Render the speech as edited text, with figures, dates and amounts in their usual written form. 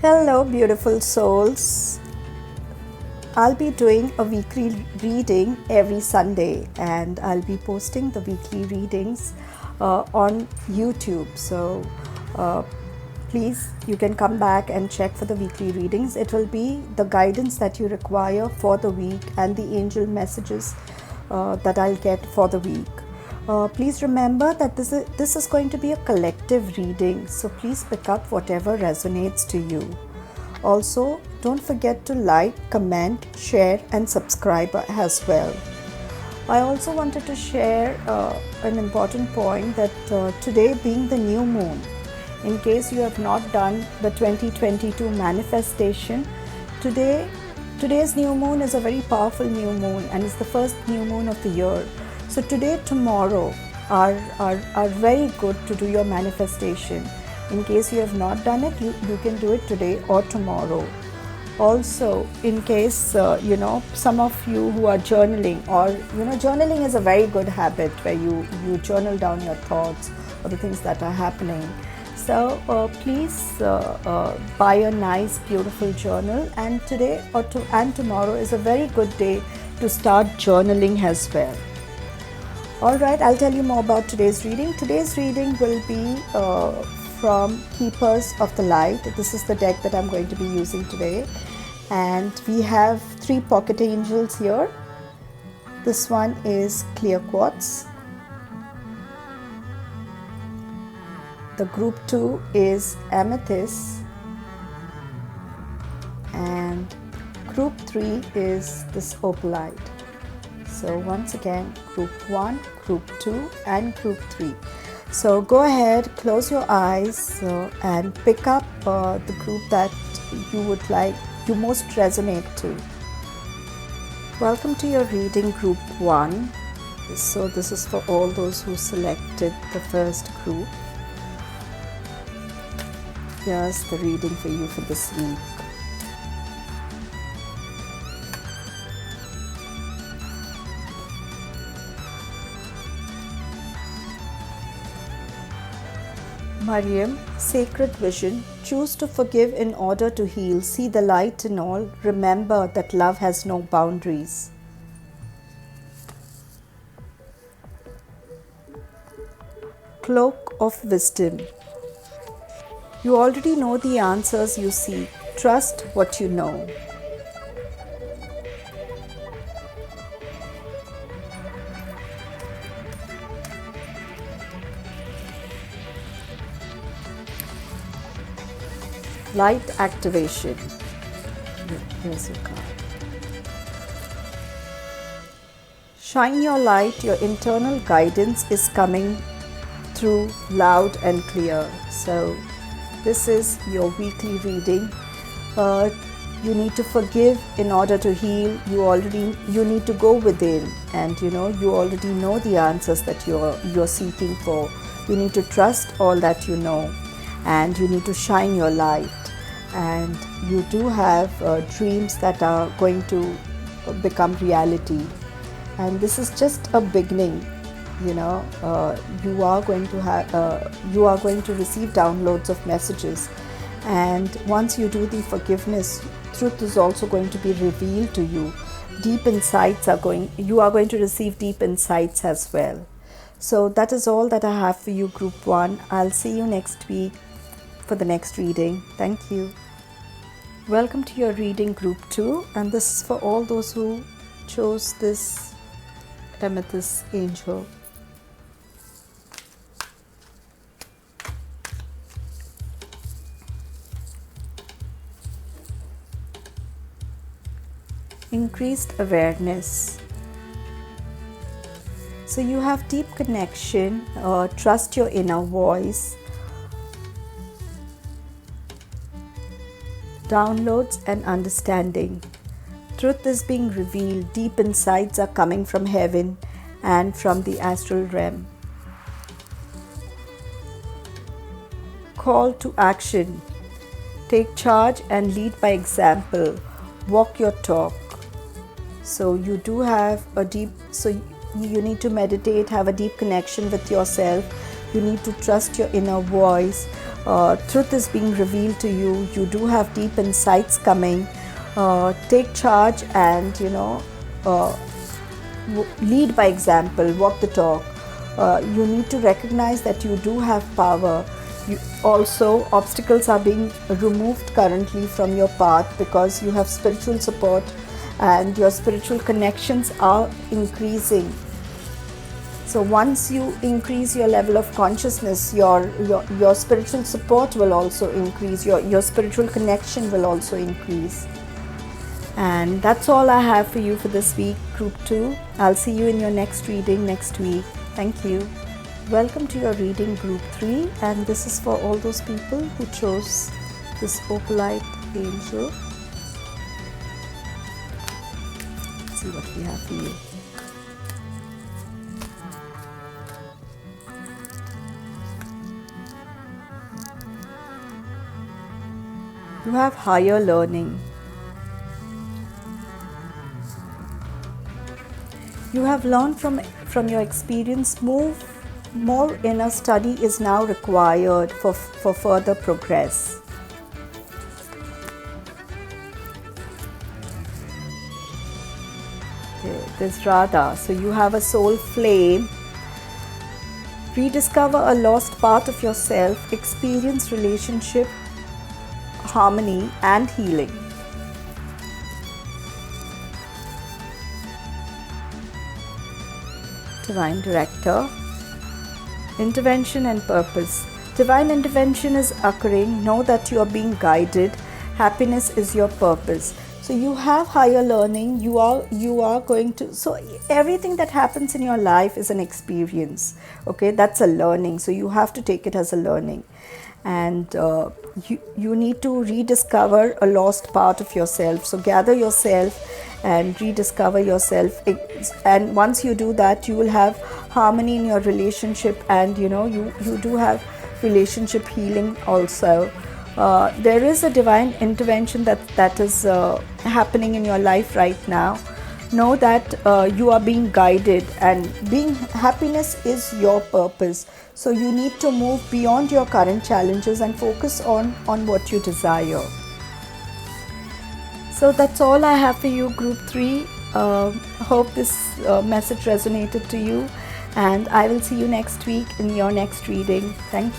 Hello, beautiful souls. I'll be doing a weekly reading every Sunday, and I'll be posting the weekly readings on YouTube. So uh, please, you can come back and check for the weekly readings. It will be the guidance that you require for the week and the angel messages that I'll get for the week. Please remember that this is going to be a collective reading, so please pick up whatever resonates to you. Also, don't forget to like, comment, share, and subscribe as well. I also wanted to share an important point that today being the new moon, in case you have not done the 2022 manifestation, today's new moon is a very powerful new moon and it's the first new moon of the year. So today, tomorrow are very good to do your manifestation. In case you have not done it, you can do it today or tomorrow. Also, in case some of you who are journaling, or journaling is a very good habit where you journal down your thoughts or the things that are happening. So please buy a nice beautiful journal, and today and tomorrow is a very good day to start journaling as well. Alright, I'll tell you more about today's reading. Today's reading will be from Keepers of the Light. This is the deck that I'm going to be using today. And we have 3 pocket angels here. This one is clear quartz. The group 2 is amethyst. And group 3 is this opalite. So once again, group 1, group 2 and group 3. So go ahead, close your eyes and pick up the group that you most resonate to. Welcome to your reading, group 1. So this is for all those who selected the first group. Here's the reading for you for this week. Mariam, sacred vision, choose to forgive in order to heal. See the light in all. Remember that love has no boundaries. Cloak of wisdom. You already know the answers you seek. Trust what you know. Light activation. Here's your card. Shine your light. Your internal guidance is coming through loud and clear. So this is your weekly reading. You need to forgive in order to heal. You need to go within, and you already know the answers that you're seeking for. You need to trust all that you know, and you need to shine your light. And you do have dreams that are going to become reality, and this is just a beginning. You are going to receive downloads of messages, and once you do the forgiveness, truth is also going to be revealed to you. You are going to receive deep insights as well. So that is all that I have for you, group 1. I'll see you next week for the next reading. Thank you. Welcome to your reading, group 2, and this is for all those who chose this amethyst angel. Increased awareness. So you have deep connection, trust your inner voice. Downloads and understanding. Truth is being revealed. Deep insights are coming from heaven and from the astral realm. Call to action. Take charge and lead by example. Walk your talk. So you do have you need to meditate, have a deep connection with yourself You need to trust your inner voice. Truth is being revealed to you. You do have deep insights coming. Take charge and, lead by example, walk the talk. You need to recognize that you do have power. Also, obstacles are being removed currently from your path because you have spiritual support and your spiritual connections are increasing. So once you increase your level of consciousness, your spiritual support will also increase, your spiritual connection will also increase. And that's all I have for you for this week, Group 2. I'll see you in your next reading next week. Thank you. Welcome to your reading, Group 3, and this is for all those people who chose this opalite angel. Let's see what we have for you. You have higher learning. You have learned from your experience. More inner study is now required for further progress. Okay, there's Radha. So you have a soul flame. Rediscover a lost part of yourself. Experience relationship, harmony and healing. Divine Director. Intervention and purpose. Divine intervention is occurring. Know that you are being guided. Happiness is your purpose. So you have higher learning. You are going to. So everything that happens in your life is an experience. Okay, that's a learning. So you have to take it as a learning, and you need to rediscover a lost part of yourself. So gather yourself and rediscover yourself, and once you do that, you will have harmony in your relationship, and you do have relationship healing also. There is a divine intervention that is happening in your life right now. Know that you are being guided, and happiness is your purpose. So you need to move beyond your current challenges and focus on what you desire. So that's all I have for you, Group 3. Hope this message resonated to you, and I will see you next week in your next reading. Thank you.